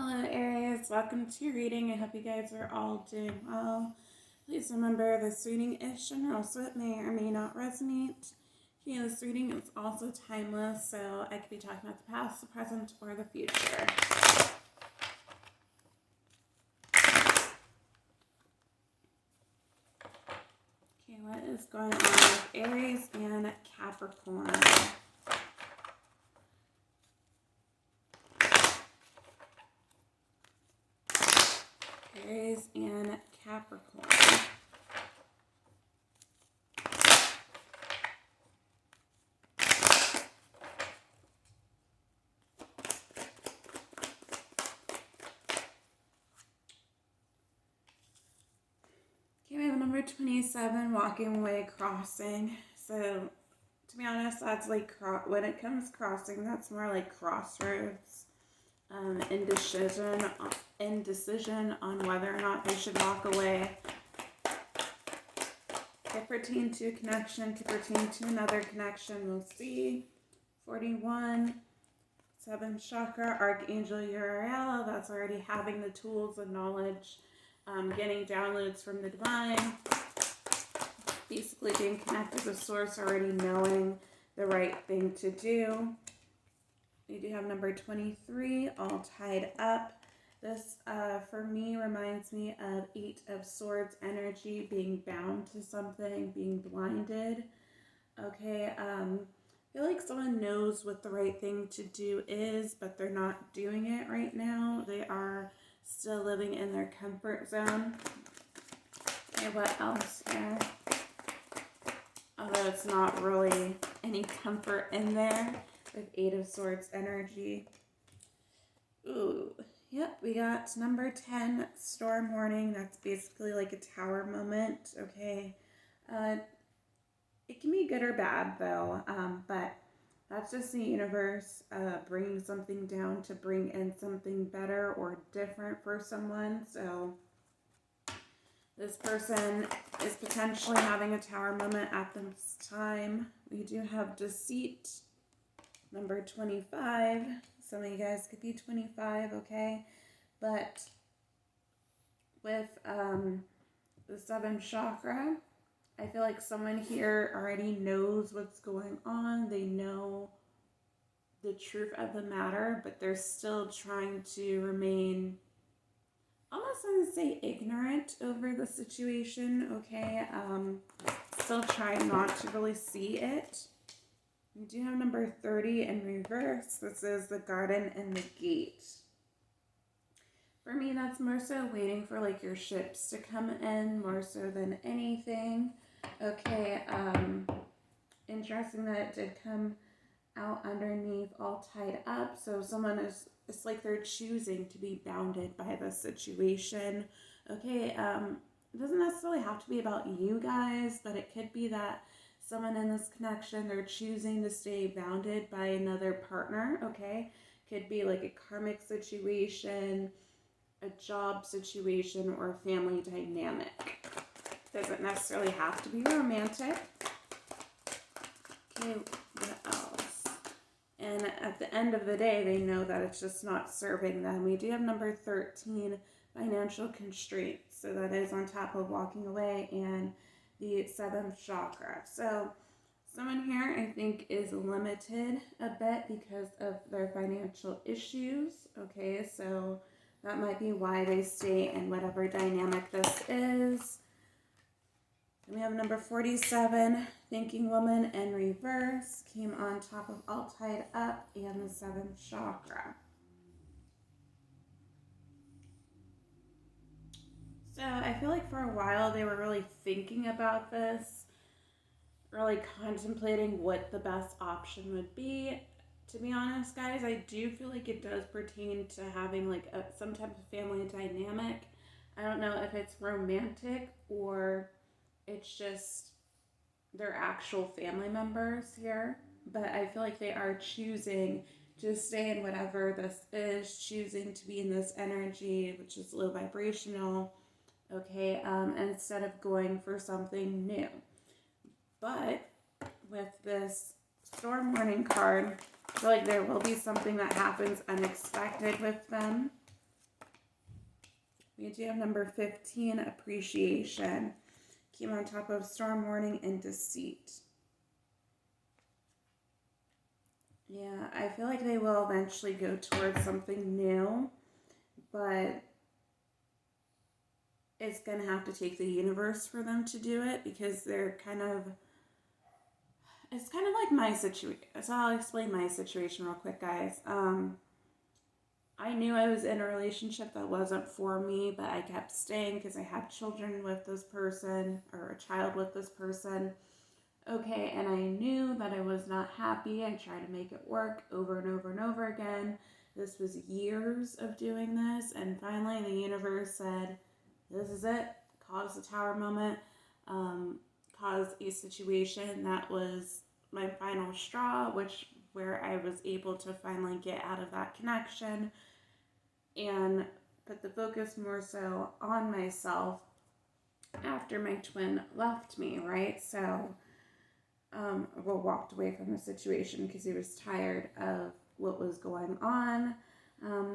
Hello Aries, welcome to your reading. I hope you guys are all doing well. Please remember this reading is general, so it may or may not resonate. This reading is also timeless, so I could be talking about the past, the present, or the future. Okay, what is going on with Aries and Capricorn? Aries and Capricorn. Okay, we have number 27, walking away, crossing. So, to be honest, that's like, when it comes crossing, that's more like crossroads. Indecision on whether or not they should walk away. Could pertain to a connection, could pertain to another connection. We'll see. 41, 7th chakra, Archangel Uriel. That's already having the tools and knowledge, getting downloads from the divine. Basically being connected to source, already knowing the right thing to do. We do have number 23, all tied up. This, for me, reminds me of 8 of Swords energy, being bound to something, being blinded. Okay, I feel like someone knows what the right thing to do is, but they're not doing it right now. They are still living in their comfort zone. Okay, what else here? Although it's not really any comfort in there with 8 of Swords energy. Ooh. Yep, we got number 10, storm warning. That's basically like a tower moment, okay? It can be good or bad, though, but that's just the universe bringing something down to bring in something better or different for someone. So this person is potentially having a tower moment at this time. We do have deceit, number 25. Some of you guys could be 25, okay? But with the 7th chakra, I feel like someone here already knows what's going on. They know the truth of the matter, but they're still trying to remain, almost I would say, ignorant over the situation, okay? Still trying not to really see it. We do have number 30 in reverse. This is the garden and the gate. For me, that's more so waiting for like your ships to come in more so than anything. Okay, interesting that it did come out underneath all tied up. So someone is, it's like they're choosing to be bounded by the situation. Okay, it doesn't necessarily have to be about you guys, but it could be that someone in this connection, they're choosing to stay bounded by another partner, okay? Could be like a karmic situation, a job situation, or a family dynamic. Doesn't necessarily have to be romantic. Okay, what else? And at the end of the day, they know that it's just not serving them. We do have number 13, financial constraints. So that is on top of walking away and the 7th chakra. So someone here, I think, is limited a bit because of their financial issues. Okay, so that might be why they stay in whatever dynamic this is. And we have number 47, thinking woman in reverse, came on top of all tied up and the 7th chakra. So I feel like for a while they were really thinking about this, really contemplating what the best option would be. To be honest, guys, I do feel like it does pertain to having like some type of family dynamic. I don't know if it's romantic or it's just their actual family members here, but I feel like they are choosing to stay in whatever this is, choosing to be in this energy, which is low vibrational, okay, instead of going for something new. But with this storm warning card, I feel like there will be something that happens unexpected with them. We do have number 15, appreciation. Came on top of storm warning and deceit. Yeah, I feel like they will eventually go towards something new, but it's going to have to take the universe for them to do it, because they're it's kind of like my situation. So I'll explain my situation real quick, guys. I knew I was in a relationship that wasn't for me, but I kept staying because I had children with this person, or a child with this person. Okay, and I knew that I was not happy. I tried to make it work over and over and over again. This was years of doing this, and finally the universe said, this is it. Caused a tower moment, caused a situation that was my final straw, where I was able to finally get out of that connection and put the focus more so on myself after my twin left me, right? So walked away from the situation because he was tired of what was going on.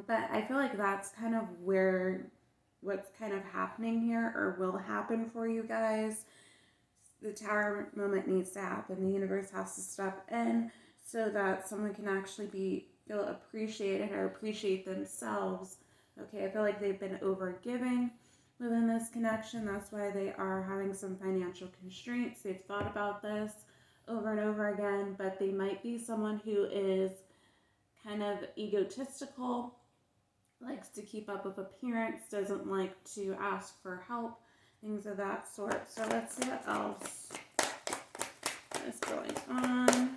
But I feel like that's kind of what's kind of happening here, or will happen for you guys. The tower moment needs to happen. The universe has to step in so that someone can actually feel appreciated or appreciate themselves. Okay, I feel like they've been overgiving within this connection. That's why they are having some financial constraints. They've thought about this over and over again, but they might be someone who is kind of egotistical, likes to keep up with appearance, doesn't like to ask for help, things of that sort. So let's see what else is going on.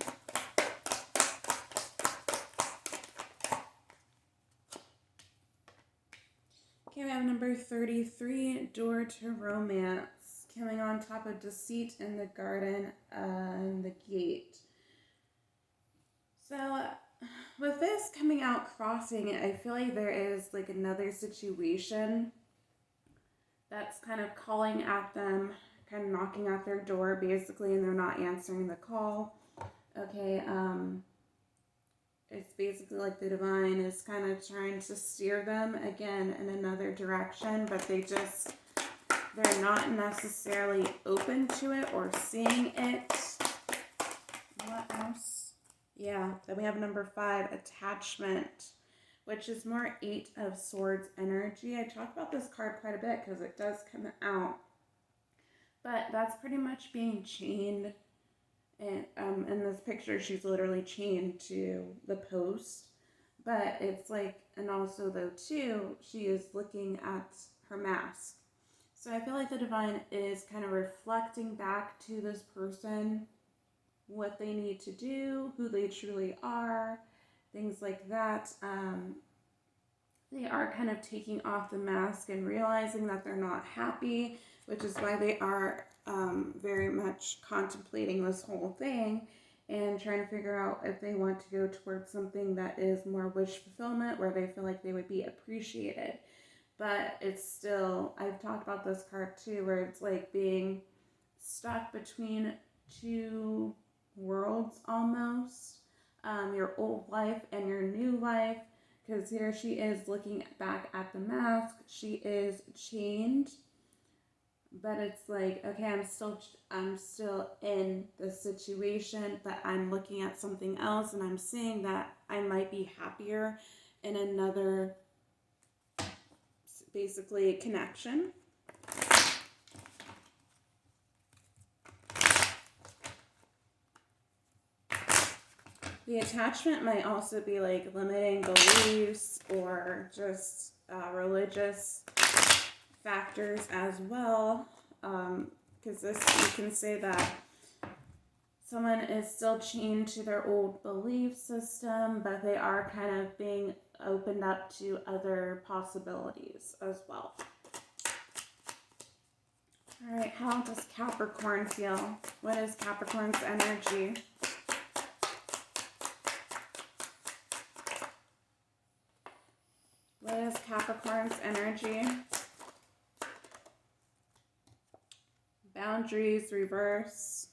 Okay, we have number 33, door to romance, coming on top of deceit in the garden and the gate. So with this coming out crossing, I feel like there is like another situation that's kind of calling at them, kind of knocking at their door basically, and they're not answering the call. Okay, it's basically like the divine is kind of trying to steer them again in another direction, but they're not necessarily open to it or seeing it. What else? Yeah, then we have number 5, attachment, which is more 8 of Swords energy. I talk about this card quite a bit because it does come out, but that's pretty much being chained. And in this picture, she's literally chained to the post, but it's like, and also though too, she is looking at her mask. So I feel like the divine is kind of reflecting back to this person what they need to do, who they truly are, things like that. They are kind of taking off the mask and realizing that they're not happy, which is why they are very much contemplating this whole thing and trying to figure out if they want to go towards something that is more wish fulfillment, where they feel like they would be appreciated. But it's still, I've talked about this card too, where it's like being stuck between two worlds almost, your old life and your new life, because here she is looking back at the mask. She is chained, but it's like, okay, I'm still in the situation, but I'm looking at something else, and I'm seeing that I might be happier in another, basically, connection. The attachment might also be like limiting beliefs or just religious factors as well, because you can say that someone is still chained to their old belief system, but they are kind of being opened up to other possibilities as well. All right, how does Capricorn feel? What is Capricorn's energy? What is Capricorn's energy? Boundaries, reverse.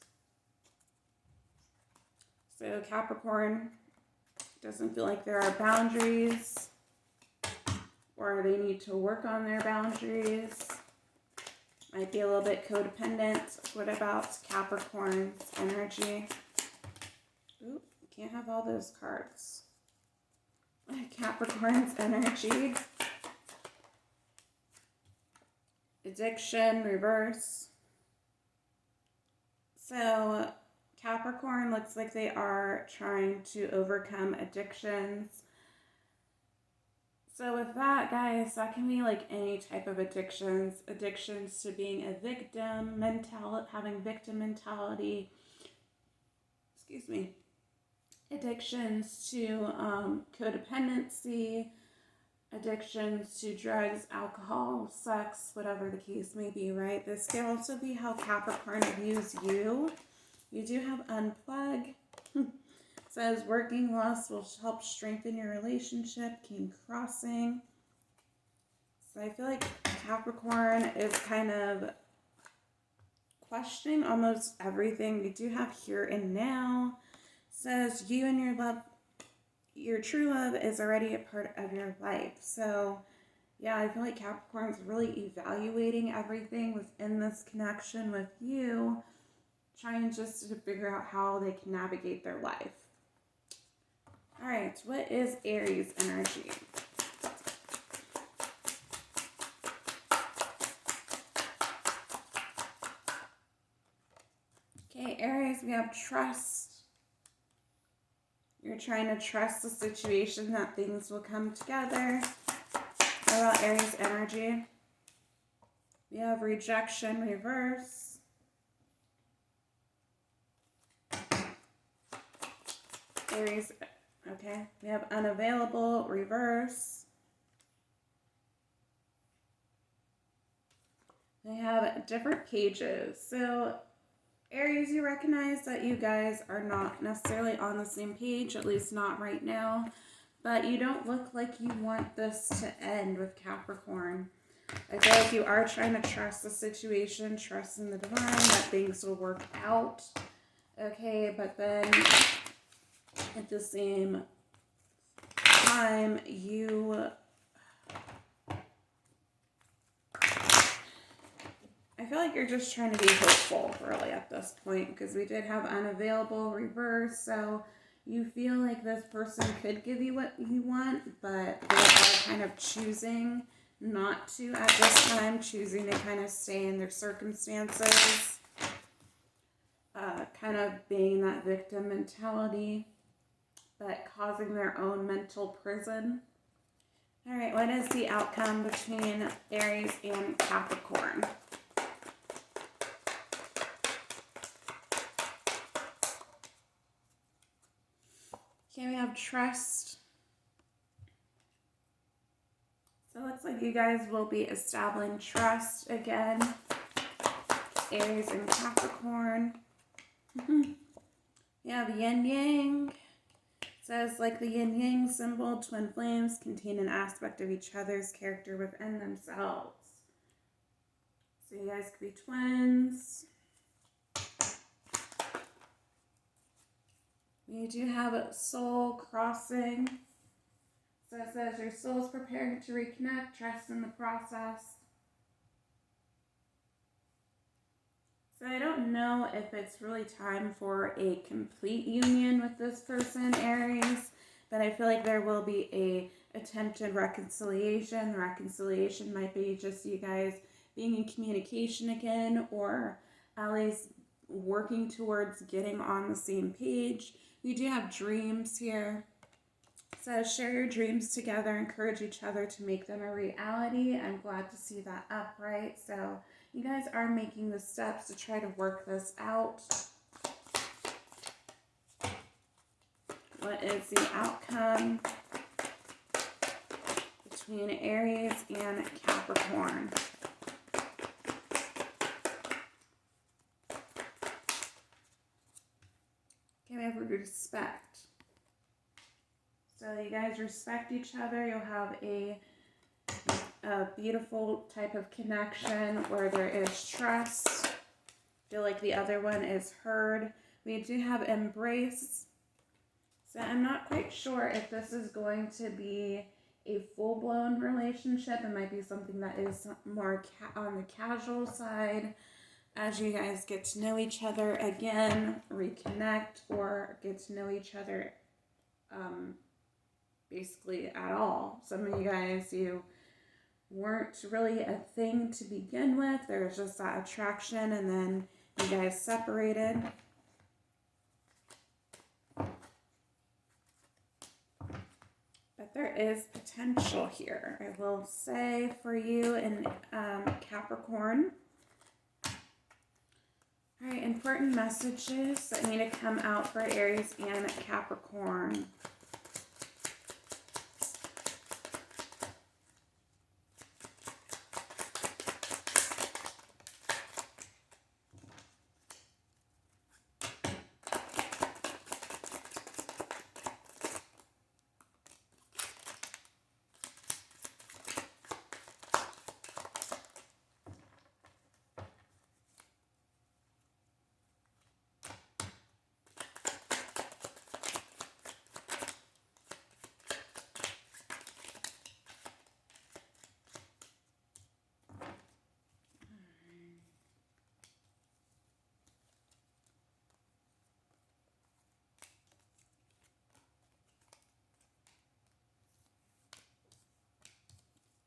So Capricorn doesn't feel like there are boundaries or they need to work on their boundaries. Might be a little bit codependent. What about Capricorn's energy? Oop, can't have all those cards. Capricorn's energy. Addiction, reverse. So Capricorn looks like they are trying to overcome addictions. So with that, guys, that can be like any type of addictions. Addictions to being a victim, having victim mentality. Excuse me. Addictions to codependency. Addictions to drugs, alcohol, sex, whatever the case may be, right? This can also be how Capricorn views you. You do have unplug. Says working loss will help strengthen your relationship. King crossing. So I feel like Capricorn is kind of questioning almost everything. We do have here and now. Says you and your true love is already a part of your life. So yeah, I feel like Capricorn's really evaluating everything within this connection with you, trying just to figure out how they can navigate their life. All right, what is Aries energy? Okay, Aries, we have trust. You're trying to trust the situation that things will come together. What about Aries energy? We have rejection, reverse. Aries, okay. We have unavailable, reverse. We have different pages. So Aries, you recognize that you guys are not necessarily on the same page, at least not right now, but you don't look like you want this to end with Capricorn. I feel like you are trying to trust the situation, trust in the divine, that things will work out. Okay, but then at the same time, I feel like you're just trying to be hopeful, really, at this point, because we did have unavailable, reverse, so you feel like this person could give you what you want, but they are kind of choosing not to at this time, choosing to kind of stay in their circumstances, kind of being that victim mentality, but causing their own mental prison. All right, what is the outcome between Aries and Capricorn? Okay, we have trust. So it looks like you guys will be establishing trust again. Aries and Capricorn. You have yin yang. It says like the yin yang symbol, twin flames contain an aspect of each other's character within themselves. So you guys could be twins. We do have a soul crossing. So it says your soul is preparing to reconnect, trust in the process. So I don't know if it's really time for a complete union with this person, Aries, but I feel like there will be a attempted reconciliation. The reconciliation might be just you guys being in communication again, or at least working towards getting on the same page. We do have dreams here. So share your dreams together, encourage each other to make them a reality. I'm glad to see that upright. So you guys are making the steps to try to work this out. What is the outcome between Aries and Capricorn? Okay, we have respect. So you guys respect each other. You'll have a beautiful type of connection where there is trust. Feel like the other one is heard. We do have embrace. So I'm not quite sure if this is going to be a full-blown relationship. It might be something that is more on the casual side as you guys get to know each other again, reconnect, or get to know each other basically at all. Some of you guys, you weren't really a thing to begin with. There was just that attraction, and then you guys separated. But there is potential here, I will say, for you in Capricorn. All right, important messages that need to come out for Aries and Capricorn.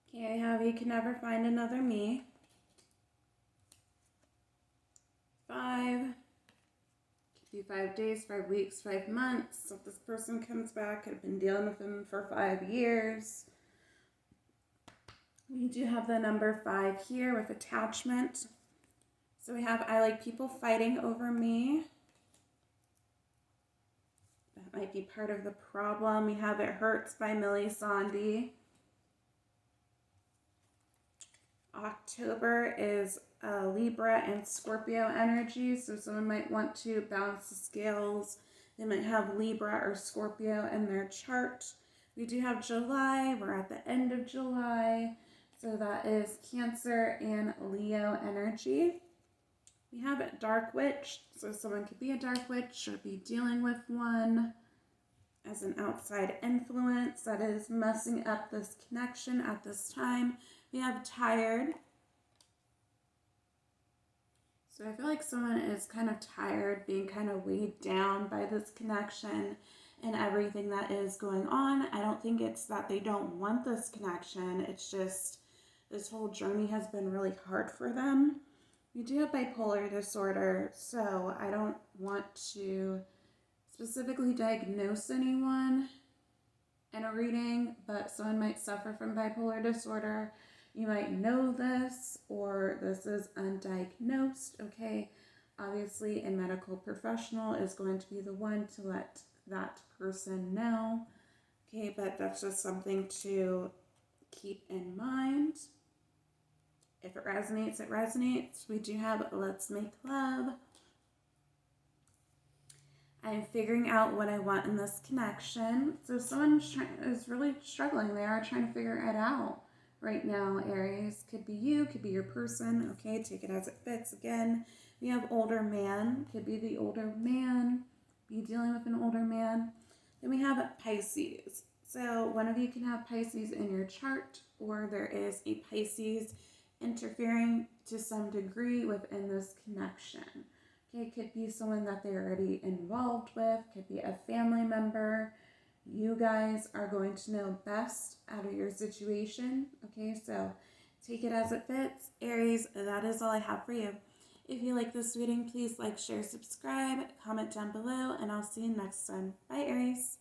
Okay, I have you can never find another me. 5. Could be 5 days, 5 weeks, 5 months. So if this person comes back, I've been dealing with them for 5 years. We do have the number 5 here with attachment. So we have, I like people fighting over me. That might be part of the problem. We have It Hurts by Millie Sandy. October is Libra and Scorpio energy, so someone might want to balance the scales. They might have Libra or Scorpio in their chart. We do have July. We're at the end of July, so that is Cancer and Leo energy. We have a Dark Witch, so someone could be a Dark Witch or be dealing with one as an outside influence that is messing up this connection at this time. We have Tired. So I feel like someone is kind of tired, being kind of weighed down by this connection and everything that is going on. I don't think it's that they don't want this connection. It's just this whole journey has been really hard for them. We do have bipolar disorder, so I don't want to specifically diagnose anyone in a reading, but someone might suffer from bipolar disorder. You might know this, or this is undiagnosed, okay? Obviously, a medical professional is going to be the one to let that person know, okay? But that's just something to keep in mind. If it resonates, it resonates. We do have Let's Make Love. I'm figuring out what I want in this connection. So someone is really struggling. They are trying to figure it out right now, Aries. Could be you, could be your person. Okay, take it as it fits. Again, we have older man. Could be the older man. Be dealing with an older man. Then we have Pisces. So one of you can have Pisces in your chart, or there is a Pisces interfering to some degree within this connection. Okay, it could be someone that they're already involved with, could be a family member. You guys are going to know best out of your situation. Okay, so take it as it fits. Aries, that is all I have for you. If you like this reading, please like, share, subscribe, comment down below, and I'll see you next time. Bye, Aries.